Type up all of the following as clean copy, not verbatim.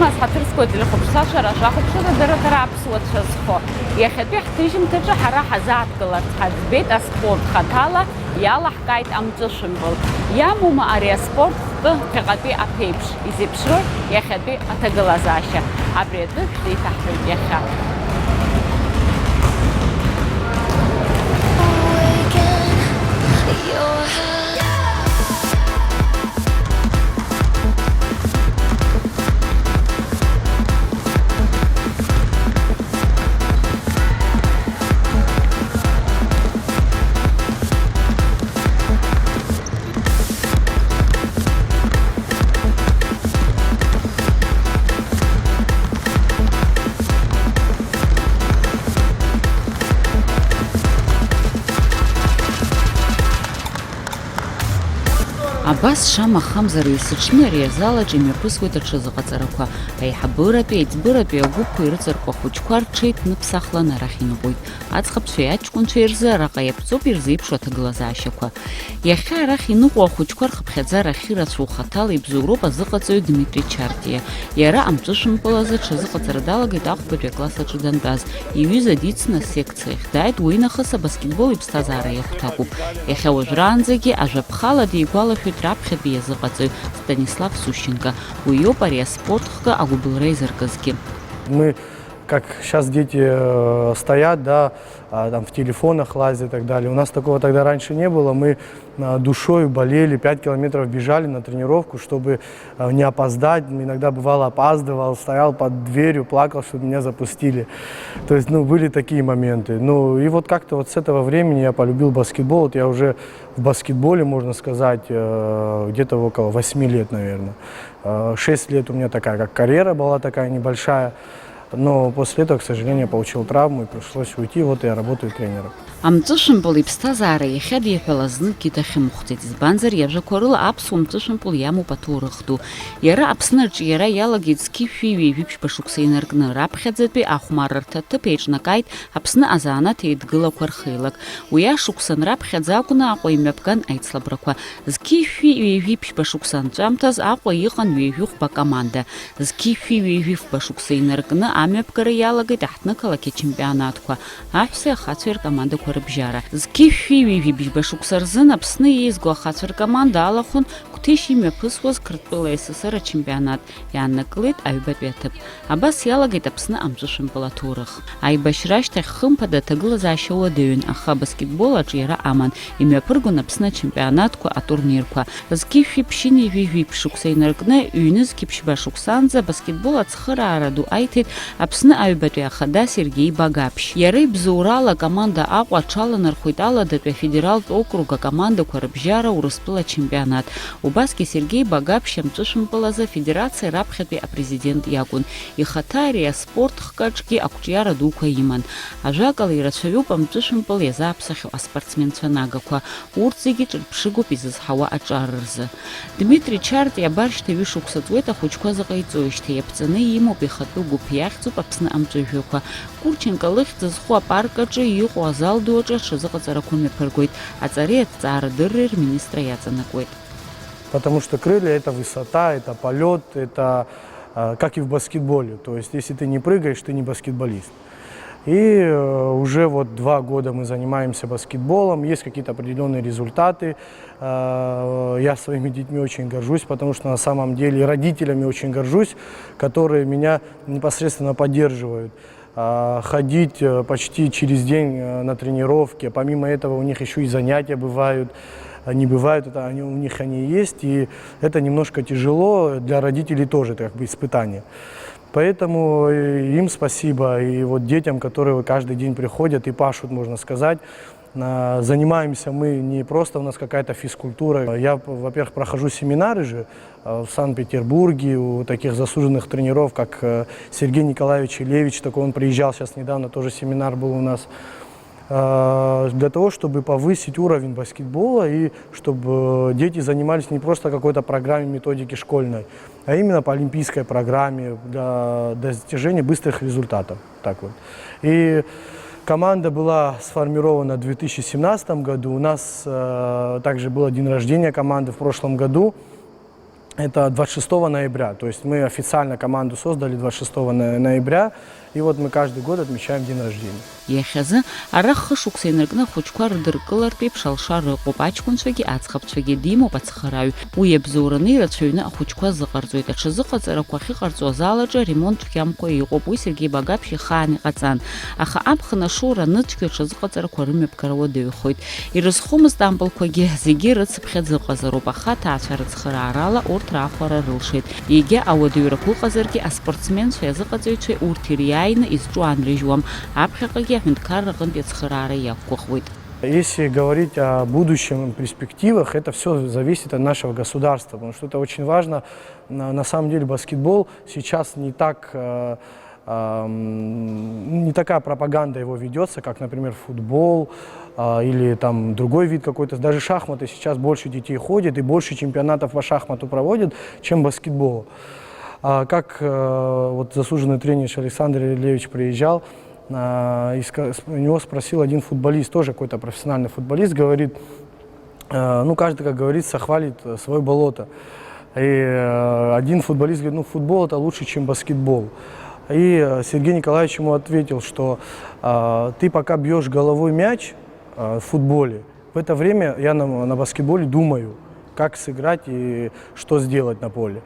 Имас хатырской для хобшаша раша хобшада даратарапс вот шазхо. Я хатби хтижим тыжа хара хазат галат хадбет а спорт хатала яла хкайт амтышимбл. Я мума ария спорт кагаби апейпш изипшро я хатби атагалазаша. Абреды хли тахрib яха. Абас шама хамзары исычны резалаҿ имҩаԥысуеит аҽазыҟаҵарақәа. Аиҳабыратәи, аиҵбыратәи агәыԥқәа ирыҵаркуа ахәыҷқәа рҽеиҭныԥсахлан арахь инықәуеит. Аӡӷабцәеи аҷкәынцәеи рзы араҟа иаԥҵоуп ирзеиԥшу аҭагылазаашьақәа. Иахьа арахь иныҟәо ахәыҷқәа рхыԥхьаӡара ахьырацәоу хаҭала ибзоуроуп азыҟаҵаҩ Дмитри Чартиа. Иара амҵәышәымпыл азы аҽазыҟаҵара далагеит ахәбатәи акласс аҿы дантәаз. Иҩыза дицны асекциахь дааит, уи нахыс абаскетбол иԥсҭазаара иахәҭакуп. Иахьа уажәраанӡагьы ажәаԥхала дигәалашәоит раԥхьатәи иазыҟаҵаҩ Станислав Сущенко. Уи иоуп ари аспортхкы агәыбылра изыркызгьы. Мы, как сейчас дети стоят, да, там в телефонах лазят и так далее. У нас такого тогда раньше не было. Мы душой болели, 5 километров бежали на тренировку, чтобы не опоздать. Иногда бывало опаздывал, стоял под дверью, плакал, чтобы меня запустили. То есть, были такие моменты. И вот как-то вот с этого времени я полюбил баскетбол. Вот я уже в баскетболе, можно сказать, где-то около 8 лет, наверное. 6 лет у меня такая, как карьера была такая небольшая. Но после этого, к сожалению, я получил травму и пришлось уйти. Вот я работаю тренером. Амҵышәымпыл иԥсҭазаара иахьадиҳәала зныкгьы дахьымхәӡеит. Избанзар иажәақәа рыла аԥсуа мҵышәымпыл иамоуп аҭоурых ду. Иара Аԥсныраҿы иара иалагеит зқьышәи ҩажәи шықәса инаркны. Раԥхьаӡатәи ахәмаррҭа аҭыԥ еиҿнакааит Аԥсны азанааҭ еидгылақәа рхеилак. Уи ашықәсан раԥхьаӡа акәны Аҟәа имҩаԥган аицлабрақәа. Зқьышәи ҩажәи шықәса анҵәамҭаз Аҟәа иҟан ҩажәи хәба команда. Зқьышәи ҩажәи шықәса инаркны амҩаԥгара иалагеит аҳҭнықалақь ачемпионатқәа. Аҳәсеи ахацәеи ркомандақәа рыбжьара. Зқьышәи ҩажәи шықәса рзын Аԥсны еизго ахацәа ркоманда алахәын Қәҭешь имҩаԥысуаз Қырҭтәыла СССР ачемпионат. Иааннакылеит аҩбатәи аҭыԥ. Абас иалагеит Аԥсны амҵәышәымпыл аҭоурых. Аибашьра ашьҭахь хымԥада аҭагылазаашьа уадаҩын, аха абаскетбол аҿы иара аман. Имҩаԥыргон Аԥсны ачемпионатқәа, атурнирқәа. Зқьышәи ԥшьыни ҩажәи шықәса инаркны ҩнызқьи ԥшьба шықәсанӡа абаскетбол ацхыраара ду аиҭеит Аԥсны аҩбатәи ахада Сергеи Багаԥшь. Иара ибзоурала акоманда Аҟәа аҽаланархәеит Аладатәи афедералтә округ акомандақәа рыбжьара Урыстәыла ачемпионат. Убасгьы Сергеи Багаԥшь амҵәышәымпыл азы афедерациа раԥхьатәи апрезидент иакәын. Ихаҭа ари аспортхк аҿгьы ақәҿиара дуқәа иман. Ажәакала ирацәаҩуп амҵәышәымпыл иазааԥсахьоу аспортсменцәа нагақәа. Урҭ зегьы ҿырԥшыгоуп изызҳауа аҿар рзы. Дмитри Чартиа абаршьҭа ҩышықәса ҵуеит ахәыҷқәа заҟаиҵоижьҭеи. Иаԥҵаны имоуп ихатәы гәыԥ иахьӡуп Аԥсны амҵәыжәҩақәа. Курченко лыхьӡ зху апарк аҿы иҟоу азал ду аҿы аҽазыҟаҵарақәа мҩаԥыргоит. Аҵареи аҭҵаарадырреи рминистра иаҵанакуеит. Потому что крылья – это высота, это полет, это как и в баскетболе. То есть, если ты не прыгаешь, ты не баскетболист. И уже вот 2 года мы занимаемся баскетболом, есть какие-то определенные результаты. Я своими детьми очень горжусь, потому что на самом деле родителями очень горжусь, которые меня непосредственно поддерживают. Ходить почти через день на тренировки, помимо этого у них еще и занятия бывают. Не бывают, это у них они есть, и это немножко тяжело, для родителей тоже это как бы испытание. Поэтому им спасибо, и вот детям, которые каждый день приходят и пашут, можно сказать. Занимаемся мы не просто, у нас какая-то физкультура. Я, во-первых, прохожу семинары же в Санкт-Петербурге у таких заслуженных тренеров, как Сергей Николаевич Илевич, такой он приезжал сейчас недавно, тоже семинар был у нас. Для того, чтобы повысить уровень баскетбола и чтобы дети занимались не просто какой-то программе методики школьной, а именно по олимпийской программе для достижения быстрых результатов. Так вот. И команда была сформирована в 2017 году. У нас также был день рождения команды в прошлом году. Это 26 ноября, то есть мы официально команду создали 26 ноября, и вот мы каждый год отмечаем день рождения. Иахьазы арахх шуксенркны хучква рдыркыларпи пшалша рыҟоуп аҷкәынцәагьы аӡӷабцәагьы димоуп ацхырааҩ. Уи иабзоураны ирацәаҩны ахәыҷқәа зыҟарҵоит. Аҽазыҟаҵарақәа ахьыҟарҵо азалаҿы ремонт цәгьамкәа иҟоуп. Уи Сергеи Багаԥшь ихаан иҟаҵан. Аха аԥхын ашоура ныцәгьы аҽазыҟаҵарақәа рымҩаԥгара уадаҩхоит. Ирызхомызт ампылқәагьы зегьы рыцыԥхьаӡа ыҟазароуп. Аха аҭаацәа рыцхыраарала урҭ раахәара рылшеит. Егьа ауадаҩрақәа ыҟазаргьы аспортсменцәеи азыҟаҵаҩцәеи урҭ ириааины изҿу анрыжьуам. Аԥхьаҟагьы аҳәынҭқарра аҟынтәи ацхыраара иақәгәыӷуеит. Если говорить о будущем, перспективах, это все зависит от нашего государства, потому что это очень важно. На самом деле баскетбол сейчас не такая пропаганда его ведется, как, например, футбол или там другой вид какой-то. Даже шахматы сейчас больше детей ходят и больше чемпионатов по шахмату проводят, чем баскетбол. Как вот заслуженный тренер Александр Ильевич приезжал, у него спросил один футболист, тоже какой-то профессиональный футболист, говорит, ну каждый, как говорится, хвалит свое болото. И один футболист говорит, ну футбол это лучше, чем баскетбол. И Сергей Николаевич ему ответил, что ты пока бьешь головой мяч в футболе, в это время я на баскетболе думаю, как сыграть и что сделать на поле.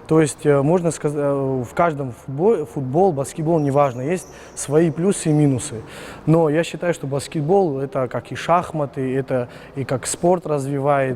То есть, можно сказать, в каждом футбол, баскетбол, неважно, есть свои плюсы и минусы. Но я считаю, что баскетбол это как и шахматы, это и как спорт развивает.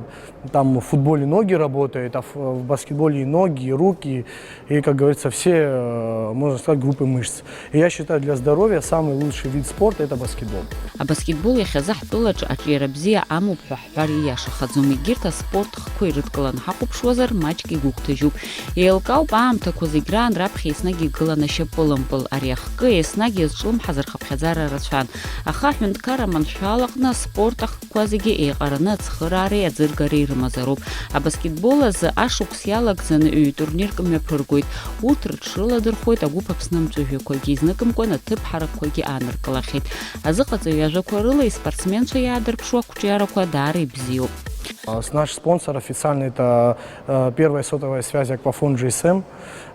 Там в футболе ноги работают, а в баскетболе и ноги, и руки, и, как говорится, все, можно сказать, группы мышц. И я считаю, для здоровья самый лучший вид спорта это баскетбол. А баскетбол иахьазы ҳтәылаҿы аҿиара бзиа амоуп ҳәа ҳҳәар ииашахаӡом. Егьырҭ аспорт хқәа ирыдкыланы ҳахәаԥшуазар маҷк игәыгәҭажьуп. Еилкаауп аамҭақәа зегь раан раԥхьа еснагь игылан ашьапылампыл. Ари ахкы еснагь иазҿлымҳаз рхыԥхьаӡара рацәан. Аха аҳәынҭқарра маншәалаҟны аспорт ахқәа зегьы еиҟараны ацхыраареи аӡыргареи ирымазароуп. Абаскетбол азы ашықәс иалагӡаны ҩ-турнирк мҩаԥыргоит. Урҭ рыҽрыладырхәоит агәыԥ аԥснымҵәыжәҩақәагьы, изныкымкәан аҭыԥҳаракқәагьы ааныркылахьеит. Азыҟаҵаҩ иажәақәа рыла испортсменцәа иаадырԥшуа ақәҿиарақәа даара ибзиоуп. Наш спонсор официальный это первая сотовая связь Аквафон GSM.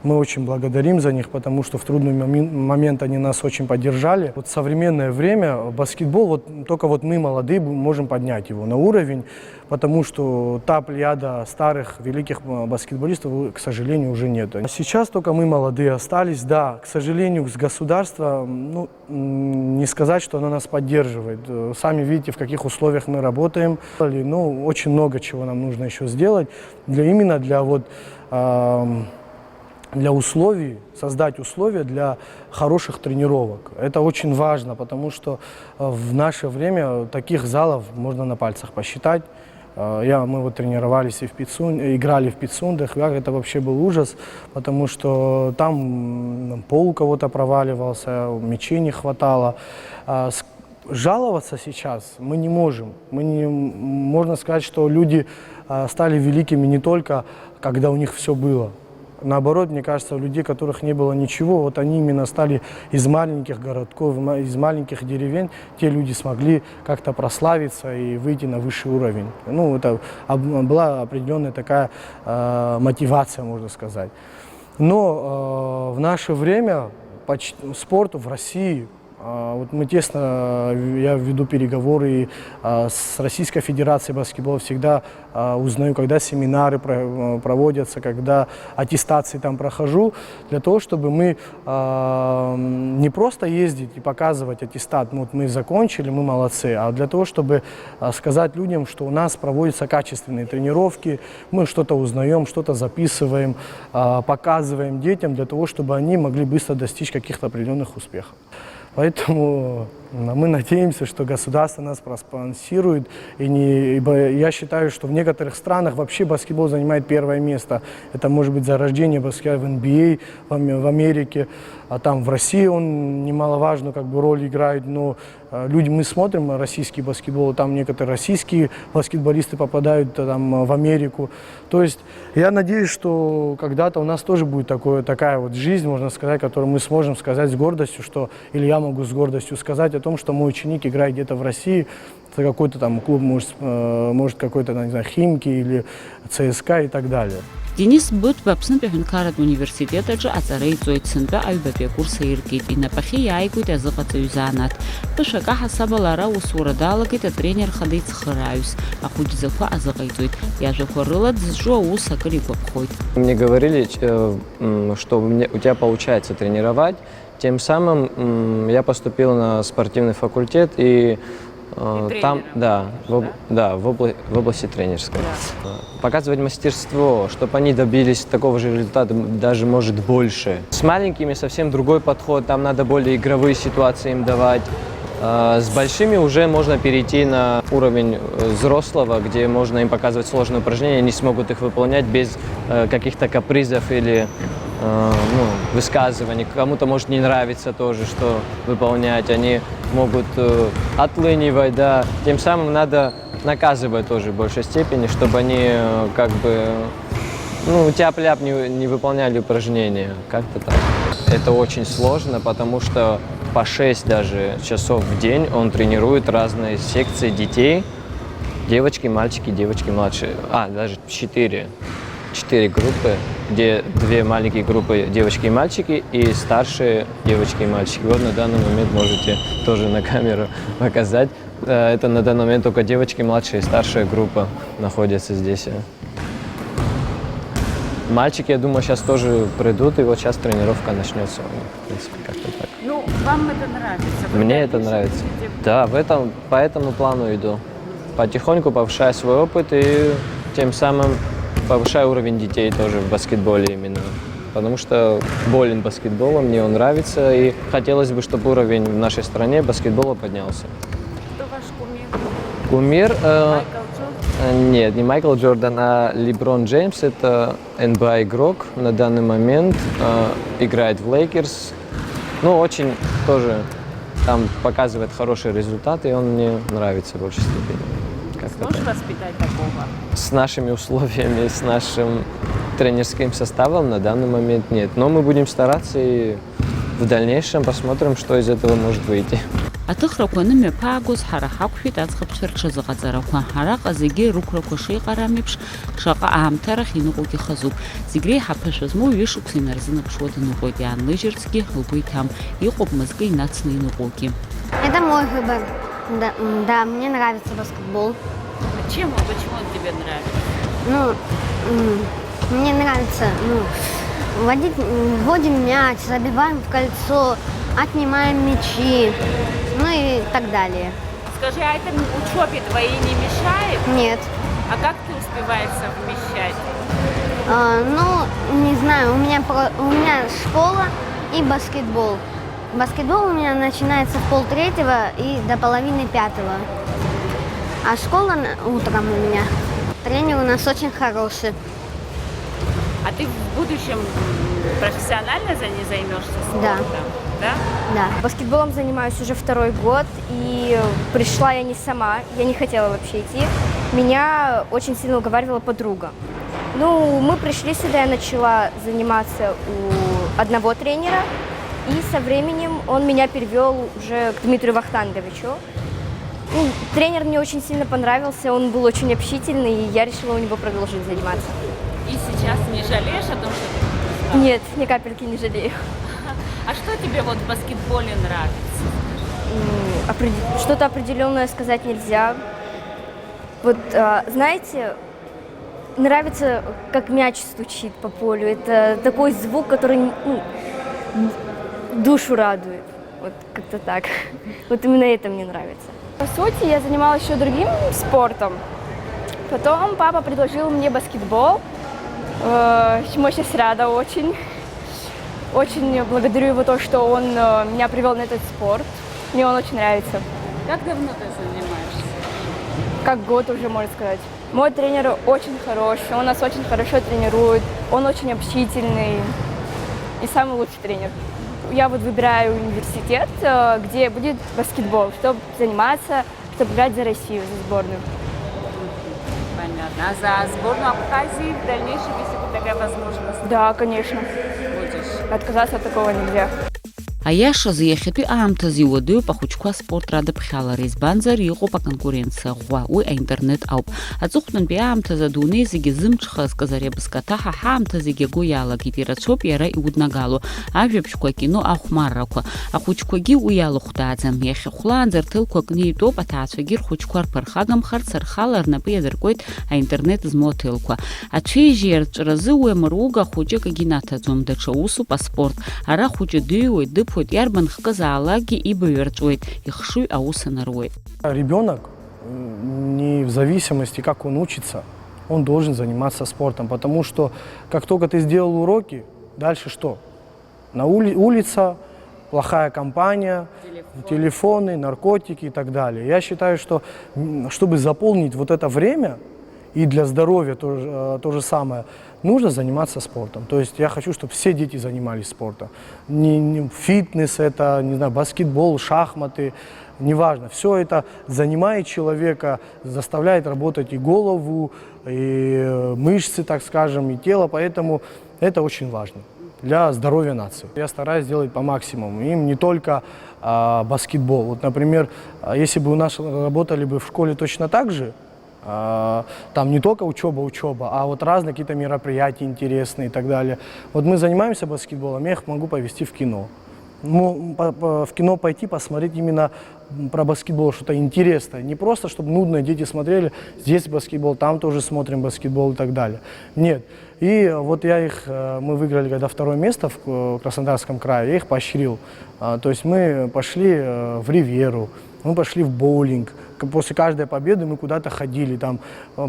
Мы очень благодарим за них, потому что в трудный момент они нас очень поддержали. Вот в современное время баскетбол, вот только вот мы молодые можем поднять его на уровень, потому что та плеяда старых великих баскетболистов, к сожалению, уже нет. Сейчас только мы молодые остались, да, к сожалению, с государства, ну, не сказать, что оно нас поддерживает. Сами видите, в каких условиях мы работаем. Ну, очень много чего нам нужно еще сделать, именно для условий, создать условия для хороших тренировок. Это очень важно, потому что в наше время таких залов можно на пальцах посчитать. Мы вот тренировались и играли в Пицундах, это вообще был ужас, потому что там пол у кого-то проваливался, мячей не хватало. Жаловаться сейчас мы не можем. Можно сказать, что люди стали великими не только, когда у них все было. Наоборот, мне кажется, у людей, у которых не было ничего, вот они именно стали из маленьких городков, из маленьких деревень, те люди смогли как-то прославиться и выйти на высший уровень. Ну, это была определенная такая мотивация, можно сказать. Но в наше время спорту в России, вот мы тесно, я веду переговоры с Российской Федерацией баскетбола, всегда узнаю, когда семинары проводятся, когда аттестации там прохожу, для того, чтобы мы не просто ездить и показывать аттестат, вот мы закончили, мы молодцы, а для того, чтобы сказать людям, что у нас проводятся качественные тренировки, мы что-то узнаем, что-то записываем, показываем детям, для того, чтобы они могли быстро достичь каких-то определенных успехов. Поэтому мы надеемся, что государство нас проспонсирует. Ибо я считаю, что в некоторых странах вообще баскетбол занимает первое место. Это может быть зарождение баскетбола в NBA, в Америке, а там в России он немаловажную роль играет. Но мы смотрим российский баскетбол, там некоторые российские баскетболисты попадают там, в Америку. То есть я надеюсь, что когда-то у нас тоже будет такая вот жизнь, можно сказать, которую мы сможем сказать с гордостью, или я могу с гордостью сказать, о том, что мой ученик играет где-то в России, за какой-то там клуб, может какой-то, не знаю, Химки или ЦСКА и так далее. Денис Бытба Аԥснытәи аҳәынҭқарратә университет аҿы аҵара иҵоит, сынтәа аҩбатәи акурс аиркит, инапахьы иааигоит азыҟаҵаҩ занааҭ. Ԥышәак аҳасабала ара аусура далагеит атренер хада ицхырааҩыс, ахәыҷӡақәа азыҟаиҵоит, иажәақәа рыла дзҿу аус акыр игәаԥхоит. Мне говорили, что у тебя получается тренировать, тем самым я поступил на спортивный факультет и там, в области тренерской. Да. Показывать мастерство, чтобы они добились такого же результата, даже может больше. С маленькими совсем другой подход, там надо более игровые ситуации им давать. С большими уже можно перейти на уровень взрослого, где можно им показывать сложные упражнения, они смогут их выполнять без каких-то капризов или высказываний. Кому-то может не нравиться тоже, что выполнять, они могут отлынивать, да. Тем самым надо наказывать тоже в большей степени, чтобы они тяп-ляп не выполняли упражнения, как-то так. Это очень сложно, потому что по 6 даже часов в день он тренирует разные секции детей, девочки, мальчики, девочки младшие, даже 4 группы, где 2 маленькие группы девочки и мальчики и старшие девочки и мальчики. Вот на данный момент можете тоже на камеру показать. Это на данный момент только девочки младшие и старшая группа находятся здесь. Мальчики, я думаю, сейчас тоже придут, и вот сейчас тренировка начнется. В принципе, как-то так. Ну, вам это нравится? Мне это нравится. Да, по этому плану иду. Потихоньку повышаю свой опыт и тем самым повышаю уровень детей тоже в баскетболе именно. Потому что болен баскетболом, мне он нравится, и хотелось бы, чтобы уровень в нашей стране баскетбола поднялся. Кто ваш кумир? Кумир? Майкл Джордан? Нет, не Майкл Джордан, а Леброн Джеймс. Это НБА-игрок на данный момент, играет в Лейкерс. Очень тоже там показывает хорошие результаты, и он мне нравится в большей степени. Сможешь воспитать такого? С нашими условиями, с нашим тренерским составом на данный момент нет. Но мы будем стараться и в дальнейшем посмотрим, что из этого может выйти. Аҭыхрақәа нымҩаԥаагоз ҳара ҳақәшәеит аӡӷабцәа рҽазыҟаҵарақәа. Араҟа зегьы рықәрақәа шеиҟарам еиԥш, шаҟа аамҭарахь иныҟәогьы хазуп. Зегь реиҳа ԥышәа змоу ҩышықәса инарзынаԥшуа даныҟәоит, иаанлыжьырцгьы лгәы иҭам, иҟоуп мызкы инацны иныҟәогьы. Это мой выбор. Да, мне нравится баскетбол. Почему он тебе нравится? Мне нравится, вводим мяч, забиваем в кольцо, отнимаем мячи, и так далее. Скажи, а это учебе твоей не мешает? Нет. А как ты успеваешь совмещать? Не знаю, у меня школа и баскетбол. Баскетбол у меня начинается в 2:30 и до 4:30. А школа утром у меня. Тренер у нас очень хороший. А ты в будущем профессионально займешься спортом? Да. Да? Да. Баскетболом занимаюсь уже 2-й год, и пришла я не сама, я не хотела вообще идти. Меня очень сильно уговаривала подруга. Мы пришли сюда, я начала заниматься у одного тренера, и со временем он меня перевел уже к Дмитрию Вахтанговичу. Тренер мне очень сильно понравился, он был очень общительный, и я решила у него продолжить заниматься. И сейчас не жалеешь о том, что ты пришла? Нет, ни капельки не жалею. А что тебе в баскетболе нравится? Что-то определенное сказать нельзя. Знаете, нравится, как мяч стучит по полю. Это такой звук, который душу радует. Как-то так. Именно это мне нравится. По сути, я занималась еще другим спортом. Потом папа предложил мне баскетбол, чему я сейчас рада очень. Очень благодарю его то, что он меня привел на этот спорт. Мне он очень нравится. Как давно ты занимаешься? Как год уже, можно сказать. Мой тренер очень хороший, он нас очень хорошо тренирует, он очень общительный и самый лучший тренер. Я выбираю университет, где будет баскетбол, чтобы заниматься, чтобы играть за Россию, за сборную. Понятно. А за сборную Абхазии в дальнейшем, если будет такая возможность? Да, конечно. Будешь? Отказаться от такого нельзя. Аиашазы иахьатәи аамҭазы иуадаҩуп ахәыҷқәа аспорт радыԥхьалара, избанзар иҟоуп аконкуренциа ӷәӷәа, уи аинтернет ауп. Аҵыхәтәантәи аамҭазы адунеи зегьы зымҽхазкыз ари абызкаҭаҳа ҳаамҭа зегьы агәы иалагеит, ирацәоуп иара иуднагало ажәабжьқәа, акино ахәмаррақәа. Ахәыҷқәагьы уи иалыхәдааӡам. Иахьа хәлаанӡа рҭылқәа кны итәоуп, аҭаацәагьы рхәыҷқәа рԥырхагамхарц рхала рнапы иадыркуеит аинтернет змоу аҭелқәа. Ацәеижьи рҿразы уи амруга хәыҷык агьы инаҭаӡом, даҽа усуп аспорт. Ара хәыҷы дыҩуеит, дыԥоит, иарбанхкызаалакгьы ибаҩарҵуеит, ихшыҩ аус анаруеит. Ребенок, не в зависимости, как он учится, он должен заниматься спортом, потому что как только ты сделал уроки, дальше что? На улица, плохая компания, телефоны, наркотики и так далее. Я считаю, что чтобы заполнить вот это время, и для здоровья то же самое, нужно заниматься спортом. То есть я хочу, чтобы все дети занимались спортом. Фитнес, это, не знаю, баскетбол, шахматы, неважно. Все это занимает человека, заставляет работать и голову, и мышцы, так скажем, и тело. Поэтому это очень важно для здоровья нации. Я стараюсь делать по максимуму. Им не только баскетбол. Вот, например, если бы у нас работали бы в школе точно так же, там не только учеба, а вот разные какие-то мероприятия интересные и так далее. Вот мы занимаемся баскетболом, я их могу повезти в кино. В кино пойти посмотреть именно про баскетбол, что-то интересное. Не просто, чтобы нудно дети смотрели, здесь баскетбол, там тоже смотрим баскетбол и так далее. Нет. И вот мы выиграли когда второе место в Краснодарском крае, я их поощрил. То есть мы пошли в Ривьеру, мы пошли в боулинг. После каждой победы мы куда-то ходили.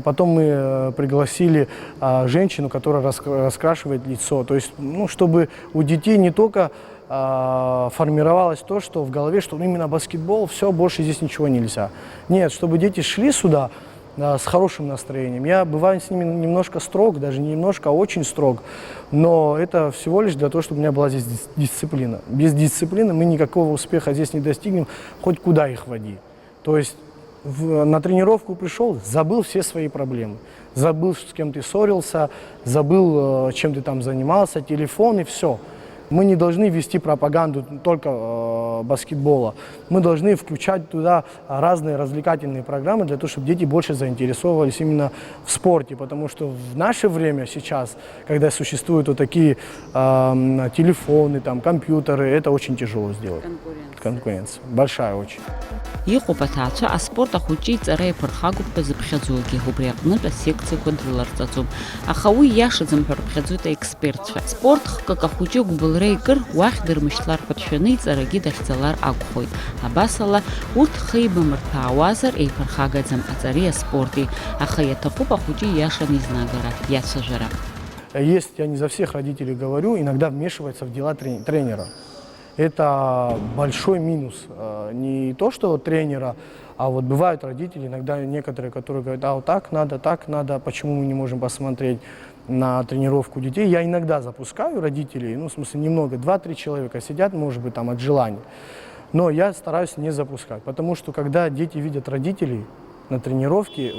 Потом мы пригласили женщину, которая раскрашивает лицо. То есть, чтобы у детей не только формировалось то, что в голове, что именно баскетбол, все, больше здесь ничего нельзя. Нет, чтобы дети шли сюда с хорошим настроением. Я бываю с ними немножко строг, даже не немножко, а очень строг. Но это всего лишь для того, чтобы у меня была здесь дисциплина. Без дисциплины мы никакого успеха здесь не достигнем, хоть куда их води. То есть на тренировку пришел, забыл все свои проблемы. Забыл, с кем ты ссорился, забыл, чем ты там занимался, телефон и все. Мы не должны вести пропаганду только баскетбола. Мы должны включать туда разные развлекательные программы для того, чтобы дети больше заинтересовывались именно в спорте. Потому что в наше время сейчас, когда существуют вот такие телефоны, компьютеры, это очень тяжело сделать. Конкуренция. Большая очень. Иҟоуп аҭаацәа аспорт ахәыҷы иҵара иаԥырхагоуп ҳәа зыԥхьаӡогьы, убри аҟнытә асекциақәа дрыларҵаӡом. Аха уи иашаӡам ҳәа рыԥхьаӡоит аекспертцәа. Спорт хкык ахәыҷы гәыбылра икыр, уахь дырмышьҭлар ҳәа дшәаны иҵарагьы дахьӡалар акәхоит. Абасала, урҭ хеибамырҭәаауазар еиԥырхагаӡам аҵареи аспорти, аха иаҭахуп ахәыҷы иашаны изнагара, иацәажәара. Есть, я не за всех родителей говорю, иногда вмешивается в дела тренера. Это большой минус. Не то, что тренера, а вот бывают родители, иногда некоторые, которые говорят, вот так надо, почему мы не можем посмотреть на тренировку детей. Я иногда запускаю родителей, в смысле немного, 2-3 человека сидят, может быть, от желания. Но я стараюсь не запускать, потому что когда дети видят родителей на тренировке,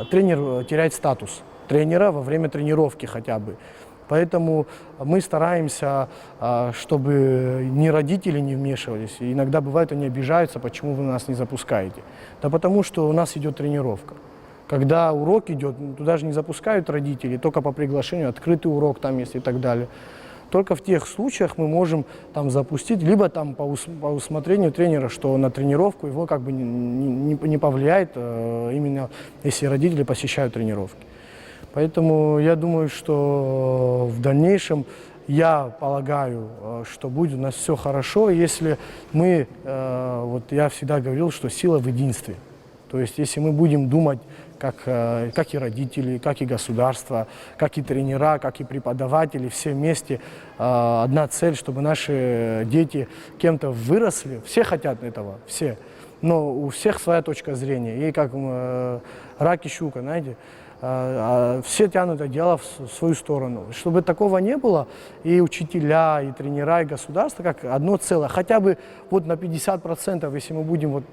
тренер теряет статус тренера во время тренировки хотя бы. Поэтому мы стараемся, чтобы ни родители не вмешивались. И иногда бывает, они обижаются, почему вы нас не запускаете. Да потому что у нас идет тренировка. Когда урок идет, туда же не запускают родители, только по приглашению, открытый урок там есть и так далее. Только в тех случаях мы можем запустить, либо по усмотрению тренера, что на тренировку его как бы не повлияет, именно если родители посещают тренировки. Поэтому я думаю, что в дальнейшем, я полагаю, что будет у нас все хорошо, если мы, я всегда говорил, что сила в единстве. То есть если мы будем думать, как и родители, как и государство, как и тренера, как и преподаватели, все вместе, одна цель, чтобы наши дети кем-то выросли, все хотят этого, все. Но у всех своя точка зрения, и как рак и щука, знаете. Все тянут это дело в свою сторону. Чтобы такого не было, и учителя, и тренера, и государство как одно целое. Хотя бы на 50%, если мы будем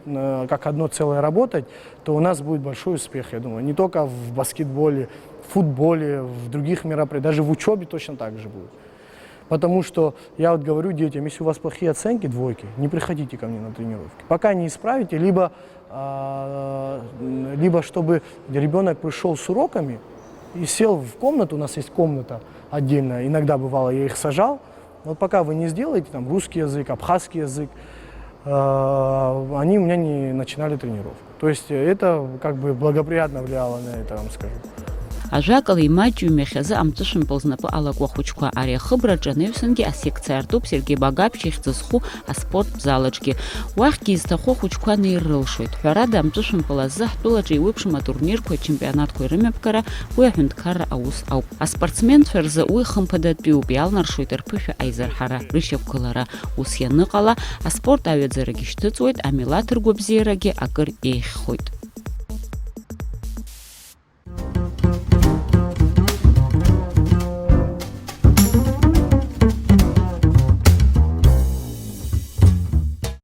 как одно целое работать, то у нас будет большой успех, я думаю. Не только в баскетболе, в футболе, в других мероприятиях, даже в учебе точно так же будет. Потому что я вот говорю детям, если у вас плохие оценки, двойки, не приходите ко мне на тренировки. Пока не исправите, либо чтобы ребенок пришел с уроками и сел в комнату, у нас есть комната отдельная, иногда бывало я их сажал, вот пока вы не сделаете там русский язык, абхазский язык, они у меня не начинали тренировку. То есть это как бы благоприятно влияло на это, вам скажу. Ажәакала имаҷҩу мҩахьазы амҵәышәымпыл знапы алакуа ахәыҷқәа ари ахыбраҿы анаҩсангьы асекциа артуп Сергеи Багаԥшь ихьӡ зху аспорттә залаҿгьы. Уахьгьы изҭаху ахәыҷқәа неиррылшоит. Ҳәарада, амҵәышәымпыл азы ҳтәылаҿы еиуеиԥшым атурнирқәа, ачемпионатқәа ирымҩаԥгара уи аҳәынҭқарра аус ауп. Аспортсменцәа рзы уи хымԥадатәиуп, иалнаршоит рԥышәа аизарҳара, рышьақәгылара. Ус ианыҟала, аспорт аҩаӡарагьы шьҭыҵуеит, амилаҭ ргәабзиарагьы акыр еиӷьхоит.